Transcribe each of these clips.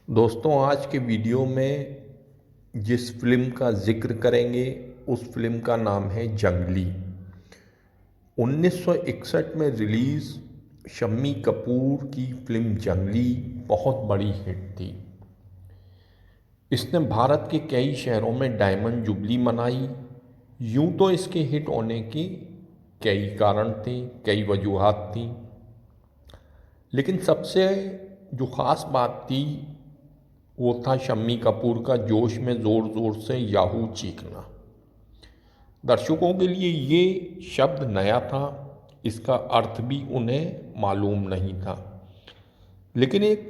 दोस्तों, आज के वीडियो में जिस फिल्म का जिक्र करेंगे उस फिल्म का नाम है जंगली। 1961 में रिलीज़ शम्मी कपूर की फिल्म जंगली बहुत बड़ी हिट थी। इसने भारत के कई शहरों में डायमंड जुबली मनाई। यूं तो इसके हिट होने के कई कारण थे, कई वजूहात थी, लेकिन सबसे जो ख़ास बात थी वो था शम्मी कपूर का जोश में ज़ोर ज़ोर से याहू चीखना। दर्शकों के लिए ये शब्द नया था, इसका अर्थ भी उन्हें मालूम नहीं था, लेकिन एक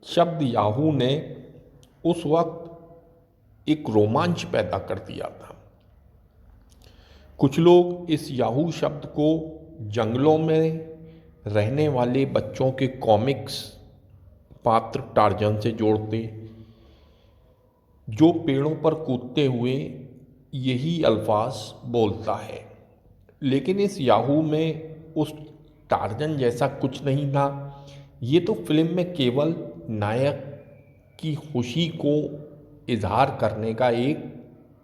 शब्द याहू ने उस वक्त एक रोमांच पैदा कर दिया था। कुछ लोग इस याहू शब्द को जंगलों में रहने वाले बच्चों के कॉमिक्स पात्र टार्जन से जोड़ते, जो पेड़ों पर कूदते हुए यही अल्फाज बोलता है। लेकिन इस याहू में उस टार्जन जैसा कुछ नहीं था। ये तो फिल्म में केवल नायक की खुशी को इजहार करने का एक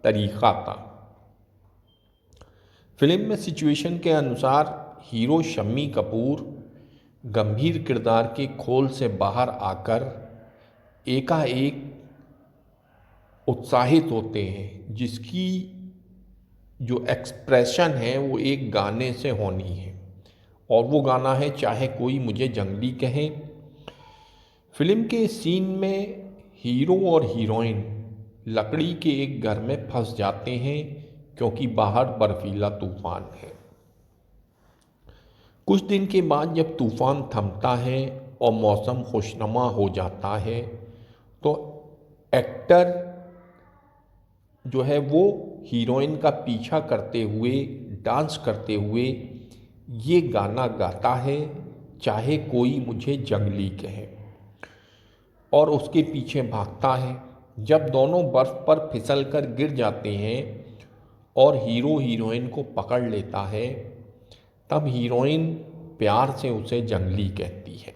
तरीका था। फिल्म में सिचुएशन के अनुसार हीरो शम्मी कपूर गंभीर किरदार के खोल से बाहर आकर एकाएक उत्साहित होते हैं, जिसकी जो एक्सप्रेशन है वो एक गाने से होनी है, और वो गाना है चाहे कोई मुझे जंगली कहे। फिल्म के सीन में हीरो और हीरोइन लकड़ी के एक घर में फंस जाते हैं क्योंकि बाहर बर्फीला तूफान है। कुछ दिन के बाद जब तूफान थमता है और मौसम खुशनुमा हो जाता है तो एक्टर जो है वो हीरोइन का पीछा करते हुए, डांस करते हुए ये गाना गाता है, चाहे कोई मुझे जंगली कहे, और उसके पीछे भागता है। जब दोनों बर्फ पर फिसल कर गिर जाते हैं और हीरो हीरोइन को पकड़ लेता है, तब हीरोइन प्यार से उसे जंगली कहती है,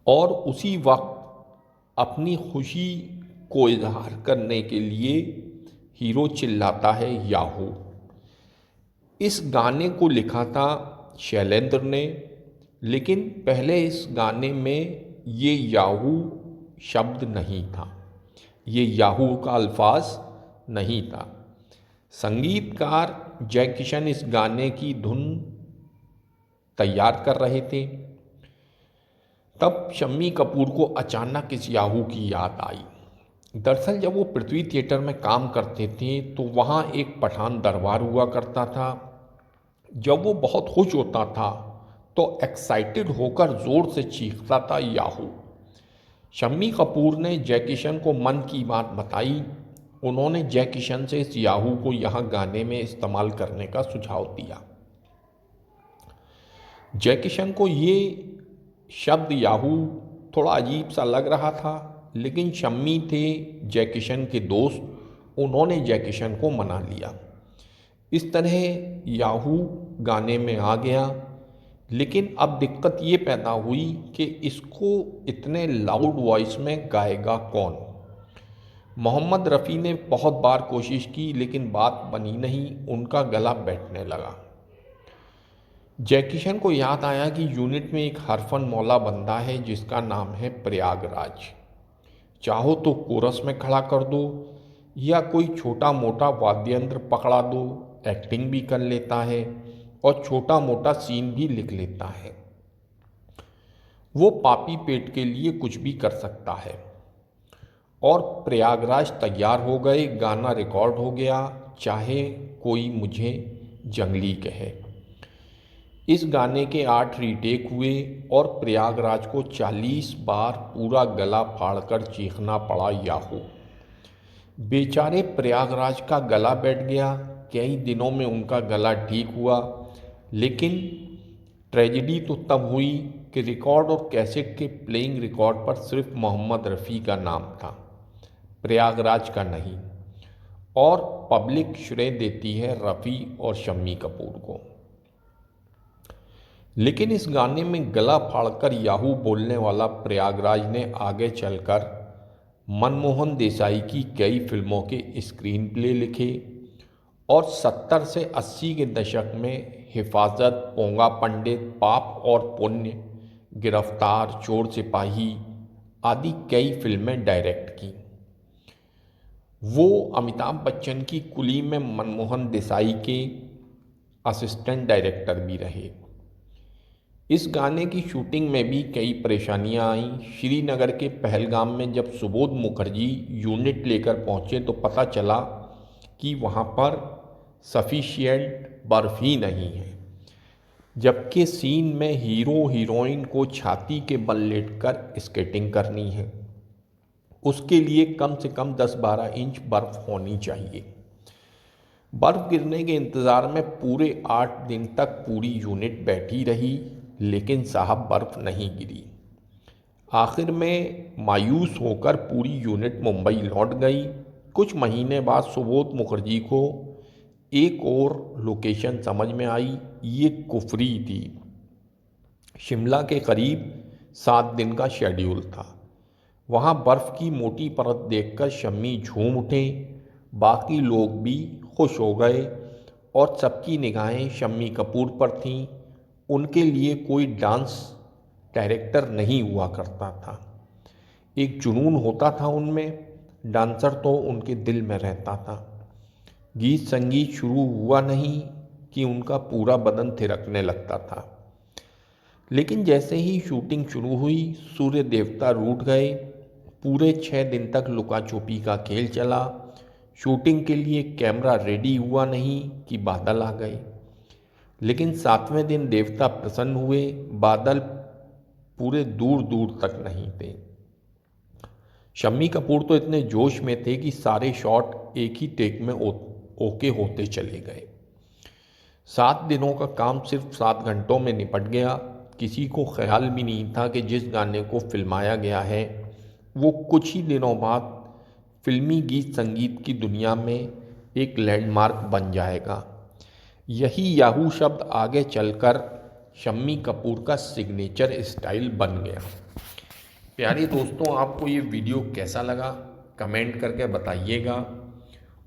और उसी वक्त अपनी खुशी को इजहार करने के लिए हीरो चिल्लाता है याहू। इस गाने को लिखा था शैलेंद्र ने, लेकिन पहले इस गाने में ये याहू शब्द नहीं था, ये याहू का अल्फाज नहीं था। संगीतकार जय किशन इस गाने की धुन तैयार कर रहे थे। तब शम्मी कपूर को अचानक इस याहू की याद आई। दरअसल जब वो पृथ्वी थिएटर में काम करते थे तो वहाँ एक पठान दरबार हुआ करता था। जब वो बहुत खुश होता था तो एक्साइटेड होकर ज़ोर से चीखता था याहू। शम्मी कपूर ने जय किशन को मन की बात बताई। उन्होंने जय किशन से इस याहू को यहाँ गाने में इस्तेमाल करने का सुझाव दिया। जय किशन को ये शब्द याहू थोड़ा अजीब सा लग रहा था, लेकिन शम्मी थे जय किशन के दोस्त, उन्होंने जय किशन को मना लिया। इस तरह याहू गाने में आ गया। लेकिन अब दिक्कत ये पैदा हुई कि इसको इतने लाउड वॉइस में गाएगा कौन। मोहम्मद रफ़ी ने बहुत बार कोशिश की, लेकिन बात बनी नहीं, उनका गला बैठने लगा। जय किशन को याद आया कि यूनिट में एक हरफन मौला बंदा है जिसका नाम है प्रयागराज। चाहो तो कोरस में खड़ा कर दो या कोई छोटा मोटा वाद्य यंत्र पकड़ा दो, एक्टिंग भी कर लेता है और छोटा मोटा सीन भी लिख लेता है। वो पापी पेट के लिए कुछ भी कर सकता है। और प्रयागराज तैयार हो गए, गाना रिकॉर्ड हो गया, चाहे कोई मुझे जंगली कहे। इस गाने के 8 रीटेक हुए और प्रयागराज को 40 बार पूरा गला फाड़कर चीखना पड़ा याहू। बेचारे प्रयागराज का गला बैठ गया। कई दिनों में उनका गला ठीक हुआ, लेकिन ट्रेजेडी तो तब हुई कि रिकॉर्ड और कैसेट के प्लेइंग रिकॉर्ड पर सिर्फ मोहम्मद रफ़ी का नाम था, प्रयागराज का नहीं, और पब्लिक श्रेय देती है रफ़ी और शम्मी कपूर को। लेकिन इस गाने में गला फाड़कर याहू बोलने वाला प्रयागराज ने आगे चलकर मनमोहन देसाई की कई फिल्मों के स्क्रीन प्ले लिखे और 70 से 80 के दशक में हिफाजत, पोंगा पंडित, पाप और पुण्य, गिरफ्तार, चोर सिपाही आदि कई फिल्में डायरेक्ट की। वो अमिताभ बच्चन की कुली में मनमोहन देसाई के असिस्टेंट डायरेक्टर भी रहे। इस गाने की शूटिंग में भी कई परेशानियां आईं। श्रीनगर के पहलगाम में जब सुबोध मुखर्जी यूनिट लेकर पहुंचे तो पता चला कि वहां पर सफिशिएंट बर्फ ही नहीं है, जबकि सीन में हीरो हीरोइन को छाती के बल लेटकर स्केटिंग करनी है। उसके लिए कम से कम 10-12 इंच बर्फ होनी चाहिए। बर्फ गिरने के इंतज़ार में पूरे 8 दिन तक पूरी यूनिट बैठी रही, लेकिन साहब बर्फ नहीं गिरी। आखिर में मायूस होकर पूरी यूनिट मुंबई लौट गई। कुछ महीने बाद सुबोध मुखर्जी को एक और लोकेशन समझ में आई। ये कुफरी थी। शिमला के करीब 7 दिन का शेड्यूल था। वहाँ बर्फ़ की मोटी परत देखकर शम्मी झूम उठे। बाकी लोग भी खुश हो गए और सबकी निगाहें शम्मी कपूर पर थीं। उनके लिए कोई डांस डायरेक्टर नहीं हुआ करता था। एक जुनून होता था उनमें, डांसर तो उनके दिल में रहता था। गीत संगीत शुरू हुआ नहीं कि उनका पूरा बदन थिरकने लगता था। लेकिन जैसे ही शूटिंग शुरू हुई, सूर्य देवता रूठ गए। पूरे 6 दिन तक लुका छुपी का खेल चला। शूटिंग के लिए कैमरा रेडी हुआ नहीं कि बादल आ गए। लेकिन 7वें दिन देवता प्रसन्न हुए। बादल पूरे दूर दूर तक नहीं थे। शम्मी कपूर तो इतने जोश में थे कि सारे शॉट एक ही टेक में ओके होते चले गए। 7 दिनों का काम सिर्फ 7 घंटों में निपट गया। किसी को ख्याल भी नहीं था कि जिस गाने को फिल्माया गया है वो कुछ ही दिनों बाद फिल्मी गीत संगीत की दुनिया में एक लैंडमार्क बन जाएगा। यही याहू शब्द आगे चलकर शम्मी कपूर का सिग्नेचर स्टाइल बन गया। प्यारे दोस्तों, आपको ये वीडियो कैसा लगा कमेंट करके बताइएगा।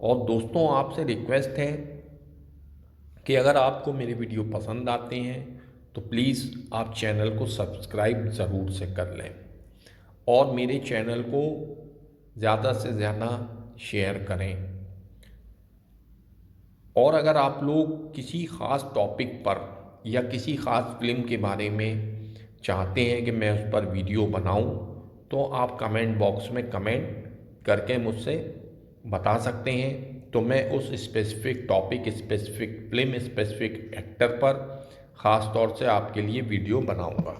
और दोस्तों, आपसे रिक्वेस्ट है कि अगर आपको मेरे वीडियो पसंद आते हैं तो प्लीज़ आप चैनल को सब्सक्राइब ज़रूर से कर लें और मेरे चैनल को ज़्यादा से ज़्यादा शेयर करें। और अगर आप लोग किसी ख़ास टॉपिक पर या किसी ख़ास फिल्म के बारे में चाहते हैं कि मैं उस पर वीडियो बनाऊं, तो आप कमेंट बॉक्स में कमेंट करके मुझसे बता सकते हैं। तो मैं उस specific topic, specific film, specific actor पर ख़ास तौर से आपके लिए वीडियो बनाऊंगा।